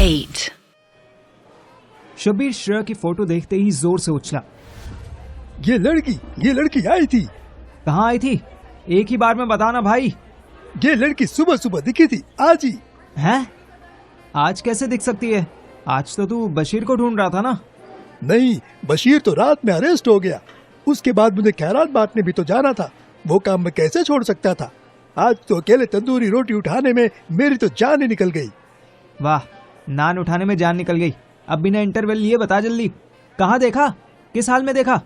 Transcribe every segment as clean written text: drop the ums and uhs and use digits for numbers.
8. शब्बीर श्रेया की फोटो देखते ही जोर से उछला। ये लड़की आई थी। कहाँ आई थी? एक ही बार में बताना भाई। ये लड़की सुबह सुबह दिखी थी आज ही। हैं? आज कैसे दिख सकती है? आज तो तू बशीर को ढूंढ रहा था ना? नहीं, बशीर तो रात में अरेस्ट हो गया। उसके बाद मुझे खैरात बांटने भी तो जाना था। वो काम मैं कैसे छोड़ सकता था? आज तो अकेले तंदूरी रोटी उठाने में मेरी तो जान ही निकल गई। वाह, नान उठाने में जान निकल गई। अब बिना इंटरवल लिए बता जल्दी, कहाँ देखा, किस हाल में देखा?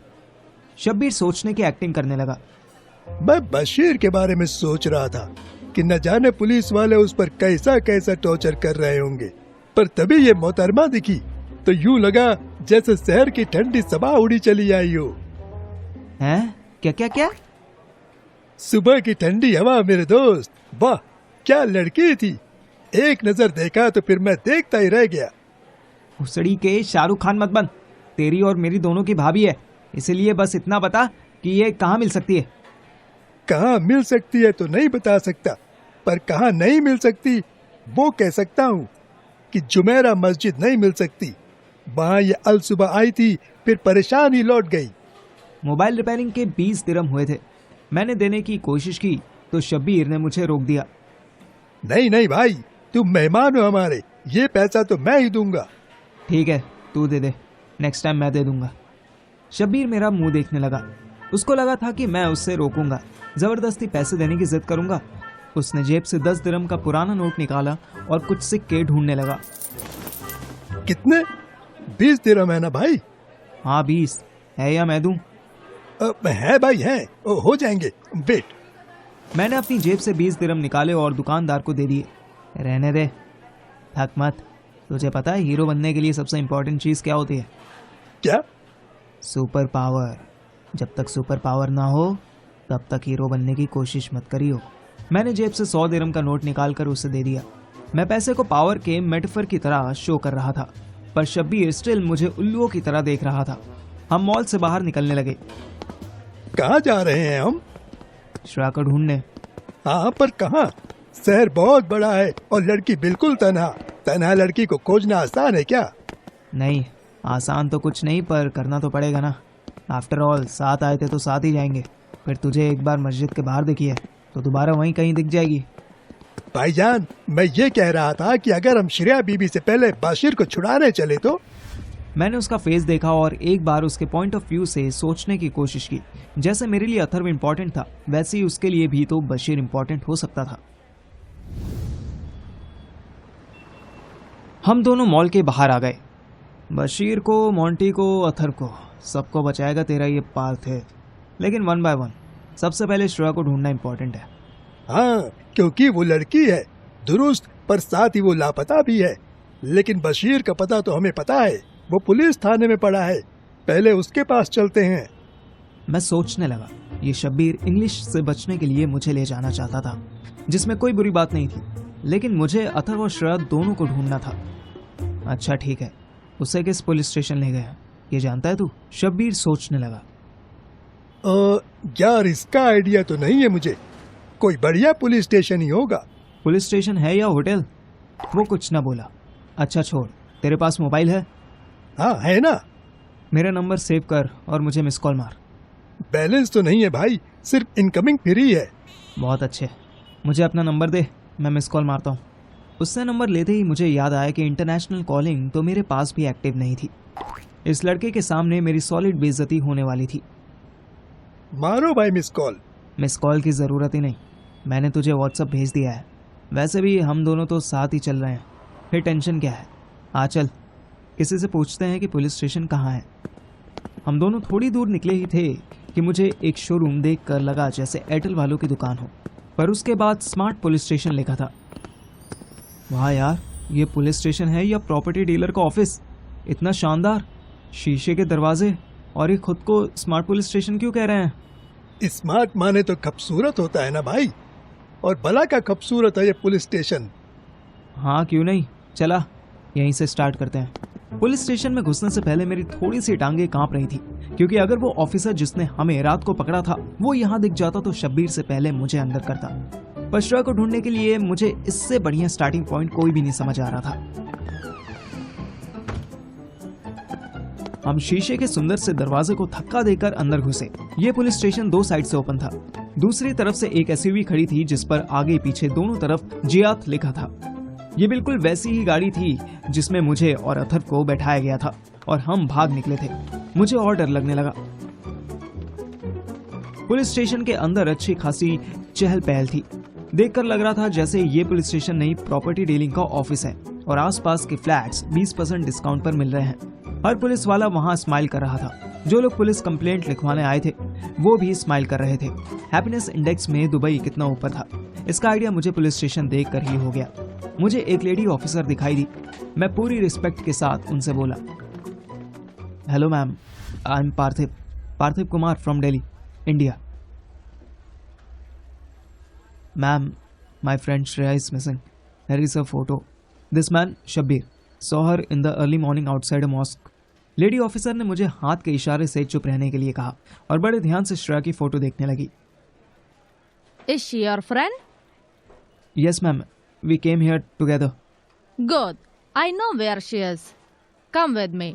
शब्बीर सोचने की एक्टिंग करने लगा। मैं बशीर के बारे में सोच रहा था कि न जाने पुलिस वाले उस पर कैसा कैसा टॉर्चर कर रहे होंगे, पर तभी ये मोहतरमा दिखी तो यूं लगा जैसे शहर की ठंडी सभा उड़ी चली आई हो। हैं? क्या क्या क्या? सुबह की ठंडी हवा मेरे दोस्त। वाह, क्या लड़की थी। एक नजर देखा तो फिर मैं देखता ही रह गया। भुसड़ी के शाहरुख खान मत बन। तेरी और मेरी दोनों की भाभी है, इसलिए बस इतना बता कि ये कहाँ मिल सकती है। कहाँ मिल सकती है तो नहीं बता सकता, पर कहाँ नहीं मिल सकती वो कह सकता हूँ कि जुमेरा मस्जिद नहीं मिल सकती। वहाँ ये अल सुबह आई थी, फिर परेशान ही लौट गई। मोबाइल रिपेयरिंग के 20 दिरहम हुए थे। मैंने देने की कोशिश की तो शब्बीर ने मुझे रोक दिया। नहीं नहीं भाई, तुम मेहमान हो हमारे, ये पैसा तो मैं ही दूंगा। ठीक है, तू दे दे, नेक्स्ट टाइम मैं दे दूंगा। शब्बीर मेरा मुंह देखने लगा। उसको लगा था कि मैं उससे रोकूंगा, जबरदस्ती पैसे देने की जिद करूंगा। उसने जेब से 10 दिरहम का पुराना नोट निकाला और कुछ सिक्के ढूंढने लगा। कितने? 20 दिरहम है ना भाई? हाँ 20 है, या मैं दूं? है भाई है, हो जाएंगे, वेट। मैंने अपनी जेब से 20 दिरहम निकाले और दुकानदार को दे दिए। रहने दे, थक मत। तुझे पता है हीरो बनने के लिए सबसे इम्पोर्टेंट चीज़ क्या होती है? क्या? Super power. जब तक सुपर पावर ना हो तब तक हीरो बनने की कोशिश मत करियो। मैंने जेब से 100 दिरहम का नोट निकालकर उसे दे दिया। मैं पैसे को पावर के मेटाफर की तरह शो कर रहा था, पर शब्बीर स्टिल मुझे उल्लुओं की तरह देख रहा था। हम मॉल से बाहर निकलने लगे। कहाँ जा रहे हैं हम? श्रेया को ढूंढने। हाँ, पर कहाँ? शहर बहुत बड़ा है और लड़की बिल्कुल तन्हा लड़की को खोजना आसान है क्या? नहीं, आसान तो कुछ नहीं, पर करना तो पड़ेगा ना। आफ्टर ऑल साथ आए थे तो साथ ही जाएंगे। फिर तुझे एक बार मस्जिद के बाहर दिखी है तो दोबारा वहीं कहीं दिख जाएगी। भाईजान, मैं ये कह रहा था कि अगर हम श्रेया बीबी से पहले बशीर को छुड़ाने चले तो? मैंने उसका फेस देखा और एक बार उसके पॉइंट ऑफ व्यू से सोचने की कोशिश की। जैसे मेरे लिए अथर्व इम्पोर्टेंट था, वैसे ही उसके लिए भी तो बशीर इम्पोर्टेंट हो सकता था। हम दोनों मॉल के बाहर आ गए। बशीर को, मोंटी को, अथर्व को, सबको बचाएगा तेरा ये पार्थ है। लेकिन 1 बाय 1 सबसे पहले श्रेया को ढूंढना इम्पोर्टेंट है। हाँ, क्योंकि वो लड़की है दुरुस्त, पर साथ ही वो लापता भी है। लेकिन बशीर का पता तो हमें पता है, वो पुलिस थाने में पड़ा है। पहले उसके पास चलते हैं। मैं सोचने लगा, ये शब्बीर इंग्लिश से बचने के लिए मुझे ले जाना चाहता था, जिसमें कोई बुरी बात नहीं थी, लेकिन मुझे अथर्व और श्रेया दोनों को ढूंढना था। अच्छा ठीक है, उसे किस पुलिस स्टेशन ले गया ये जानता है तू? शब्बीर सोचने लगा। यार, इसका आइडिया तो नहीं है मुझे। कोई बढ़िया पुलिस स्टेशन ही होगा। पुलिस स्टेशन है या होटल? वो कुछ ना बोला। अच्छा छोड़, तेरे पास मोबाइल है? हाँ है ना। मेरा नंबर सेव कर और मुझे मिस कॉल मार। बैलेंस तो नहीं है भाई, सिर्फ इनकमिंग फ्री है। बहुत अच्छे, मुझे अपना नंबर दे, मैं मिस कॉल मारता हूँ। उससे नंबर लेते ही मुझे याद आया कि इंटरनेशनल कॉलिंग तो मेरे पास भी एक्टिव नहीं थी। इस लड़के के सामने मेरी सॉलिड बेइज्जती होने वाली थी। मारो भाई मिस कॉल। मिस कॉल की ज़रूरत ही नहीं, मैंने तुझे व्हाट्सएप भेज दिया है। वैसे भी हम दोनों तो साथ ही चल रहे हैं, फिर टेंशन क्या है? आ चल, किसी से पूछते हैं कि पुलिस स्टेशन कहाँ है। हम दोनों थोड़ी दूर निकले ही थे कि मुझे एक शोरूम देखकर लगा जैसे एयरटेल वालों की दुकान हो, पर उसके बाद स्मार्ट पुलिस स्टेशन लिखा था। वाह यार, ये पुलिस स्टेशन है या प्रॉपर्टी डीलर का ऑफिस? इतना शानदार, शीशे के दरवाजे, और ये खुद को स्मार्ट पुलिस स्टेशन क्यों कह रहे हैं? स्मार्ट माने तो खूबसूरत होता है ना भाई, और भला का खूबसूरत है ये पुलिस स्टेशन। हाँ क्यों नहीं, चला यहीं से स्टार्ट करते हैं। पुलिस स्टेशन में घुसने से पहले मेरी थोड़ी सी टांगें कांप रही थी, क्योंकि अगर वो ऑफिसर जिसने हमें रात को पकड़ा था वो यहाँ दिख जाता तो शब्बीर से पहले मुझे अंदर करता। पर श्रेया को ढूंढने के लिए मुझे इससे बढ़िया स्टार्टिंग पॉइंट कोई भी नहीं समझ आ रहा था। हम शीशे के सुंदर से दरवाजे को धक्का देकर अंदर घुसे। ये पुलिस स्टेशन 2 साइड से ओपन था। दूसरी तरफ से एक एसयूवी खड़ी थी जिस पर आगे पीछे दोनों तरफ जियात लिखा था। ये बिल्कुल वैसी ही गाड़ी थी जिसमें मुझे और अथर्व को बैठाया गया था और हम भाग निकले थे। मुझे और डर लगने लगा। पुलिस स्टेशन के अंदर अच्छी खासी चहल पहल थी। देखकर लग रहा था जैसे ये पुलिस स्टेशन नहीं प्रॉपर्टी डीलिंग का ऑफिस है और आसपास के फ्लैट्स 20% डिस्काउंट पर मिल रहे हैं। हर पुलिस वाला वहाँ स्माइल कर रहा था। जो लोग पुलिस कंप्लेंट लिखवाने आए थे वो भी स्माइल कर रहे थे। हैप्पीनेस इंडेक्स में दुबई कितना ऊपर था इसका आइडिया मुझे पुलिस स्टेशन देखकर ही हो गया। मुझे एक लेडी ऑफिसर दिखाई दी। मैं पूरी रिस्पेक्ट के साथ उनसे बोला, hello ma'am, I am Parthiv Kumar from Delhi, India. Ma'am, my friend Shreya is missing. Here is a photo. This man, Shabbir, saw her in the early morning outside a mosque. Lady officer ने मुझे हाथ के इशारे से चुप रहने के लिए कहा और बड़े ध्यान से श्रेया की फोटो देखने लगी। Is she your friend? Yes, ma'am. We came here together. Good. I know where she is. Come with me.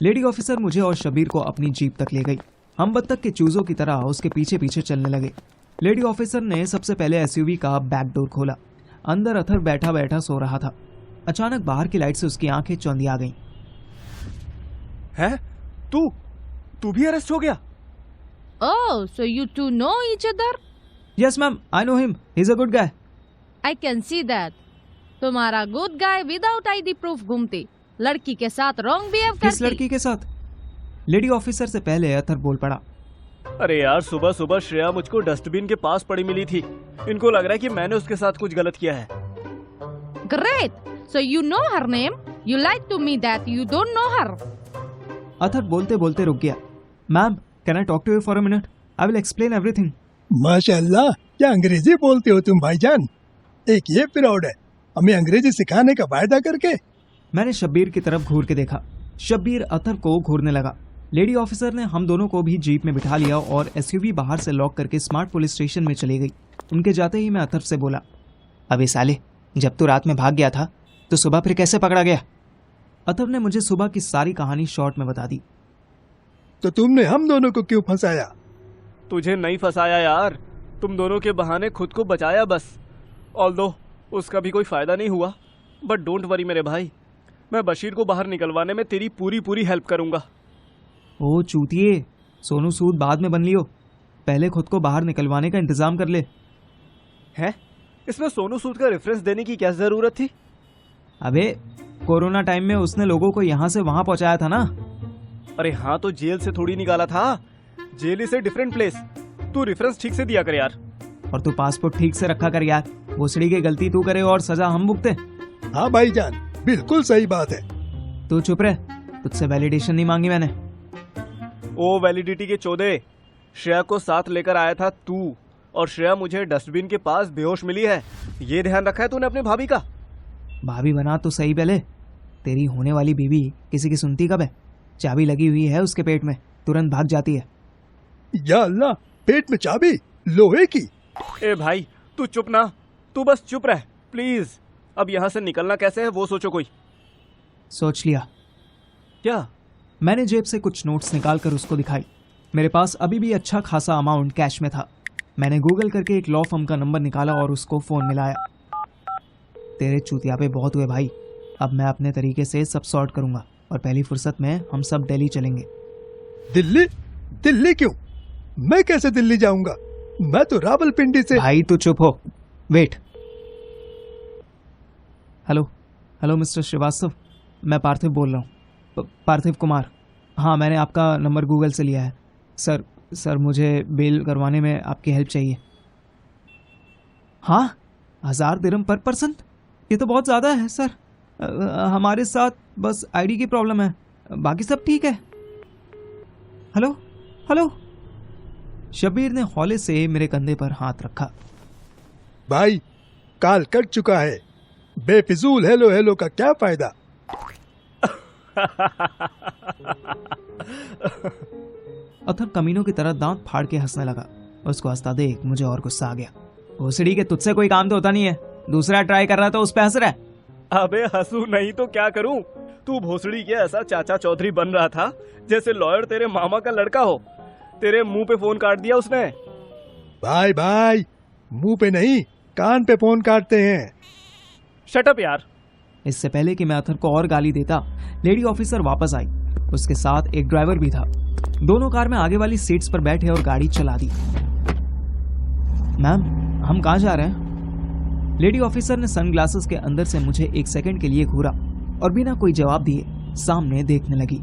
Lady officer मुझे और शबीर को अपनी जीप तक ले गई। हम बत्तख के चूजों की तरह उसके पीछे पीछे चलने लगे। लेडी ऑफिसर ने सबसे पहले एसयूवी का बैक डोर खोला। अंदर अथर बैठा बैठा सो रहा था। अचानक बाहर की लाइट से उसकी आंखें चौंधिया गईं। है? तू भी अरेस्ट हो गया? Oh, so you two know each other? Yes, ma'am. I know him. He's a good guy. I can see that. तुम्हारा good guy without ID proof घूमती, लड़की के साथ रॉन्ग बिहेव करती। किस लड़की के साथ? लेडी ऑफिसर से पहले अथर बोल पड़ा। अरे यार, सुबह सुबह श्रेया मुझको डस्टबिन के पास पड़ी मिली थी। इनको लग रहा है कि मैंने उसके साथ कुछ गलत किया है। Great. So you know her name. You lied to me that you don't know her. Athar बोलते बोलते रुक गया। Ma'am, can I talk to you for a minute? I will explain everything. माशाल्लाह, क्या अंग्रेजी बोलते हो तुम भाईजान। एक ये पिरौड है हमें अंग्रेजी सिखाने का वायदा करके। मैंने शब्बीर की तरफ घूर के देखा। शब्बीर अथर को घूरने लगा। लेडी ऑफिसर ने हम दोनों को भी जीप में बिठा लिया और एसयूवी बाहर से लॉक करके स्मार्ट पुलिस स्टेशन में चली गई। उनके जाते ही मैं अथर से बोला, अबे साले, जब तू रात में भाग गया था तो सुबह फिर कैसे पकड़ा गया? अथर ने मुझे सुबह की सारी कहानी शॉर्ट में बता दी। तो तुमने हम दोनों को क्यों फंसाया? तुझे नहीं फंसाया यार, तुम दोनों के बहाने खुद को बचाया बस। ऑल्दो उसका भी कोई फायदा नहीं हुआ। बट डोंट वरी मेरे भाई, मैं बशीर को बाहर निकलवाने में तेरी पूरी हेल्प करूंगा। ओ चूतिए, सोनू सूद बाद में बन लियो, पहले खुद को बाहर निकलवाने का इंतजाम कर ले। है? इसमें सोनू सूद का रेफरेंस देने की क्या जरूरत थी? अबे, कोरोना टाइम में उसने लोगों को यहाँ से वहां पहुंचाया था ना। अरे हाँ, तो जेल से थोड़ी निकाला था। Jail is a different place. तू रेफरेंस ठीक से दिया कर यार। और तू पासपोर्ट ठीक से रखा कर यार। भोसड़ी की गलती तू करे और सजा हम भुगते। हाँ भाईजान, बिल्कुल सही बात है। तू चुप रह, तुझसे वैलिडेशन नहीं मांगी मैंने। ओ वैलिडिटी के चौदे, श्रेया को साथ लेकर आया था तू, और श्रेया मुझे डस्टबिन के पास बेहोश मिली है। ये ध्यान रखा है तूने अपनी भाभी का? भाभी बना तो सही पहले। तेरी होने वाली बीवी किसी की सुनती कब है? चाबी लगी हुई है उसके पेट में, तुरंत भाग जाती है। या अल्लाह, पेट में चाबी लोहे की? ए भाई, तू चुप ना, तू बस चुप रह प्लीज। अब यहाँ से निकलना कैसे है वो सोचो कोई। सोच लिया। क्या? मैंने जेब से कुछ नोट्स निकाल कर उसको दिखाई। मेरे पास अभी भी अच्छा खासा अमाउंट कैश में था। मैंने गूगल करके एक लॉ फर्म का नंबर निकाला और उसको फोन मिलाया। तेरे चूतियापे बहुत हुए भाई, अब मैं अपने तरीके से सब सॉर्ट करूंगा और पहली फुर्सत में हम सब दिल्ली चलेंगे। दिल्ली? दिल्ली क्यों? मैं कैसे दिल्ली जाऊंगा? मैं तो रावलपिंडी से। भाई तू चुप हो, वेट। हेलो मिस्टर श्रीवास्तव, मैं पार्थिव बोल रहा हूँ, पार्थिव कुमार। हाँ, मैंने आपका नंबर गूगल से लिया है। सर मुझे बेल करवाने में आपकी हेल्प चाहिए। हाँ, 1000 दिरहम पर पर्सन? ये तो बहुत ज़्यादा है सर। हमारे साथ बस आईडी की प्रॉब्लम है, बाकी सब ठीक है। हेलो। शबीर ने हौले से मेरे कंधे पर हाथ रखा। भाई, काल कट चुका है, बेफिजूल हेलो का क्या फायदा? अथर कमीनों की तरह दांत फाड़ के हंसने लगा। उसको हंसता देख मुझे और गुस्सा आ गया। भोसड़ी के तुझसे कोई काम तो होता नहीं है, दूसरा ट्राई कर रहा था उस पे हंस रहा है। अबे हंसू नहीं तो क्या करूं? तू भोसड़ी के ऐसा चाचा चौधरी बन रहा था जैसे लॉयर तेरे मामा का लड़का हो। तेरे मुंह पे फोन काट दिया उसने। भाई भाई, मुंह पे नहीं कान पे फोन काटते हैं। शट अप यार। इससे पहले कि मैं अथर को और गाली देता, लेडी ऑफिसर वापस आई। उसके साथ एक ड्राइवर भी था। दोनों कार में आगे वाली सीट्स पर बैठे और गाड़ी चला दी। मैम, हम कहाँ जा रहे हैं? लेडी ऑफिसर ने सनग्लासेस के अंदर से मुझे एक सेकंड के लिए घूरा और बिना कोई जवाब दिए सामने देखने लगी।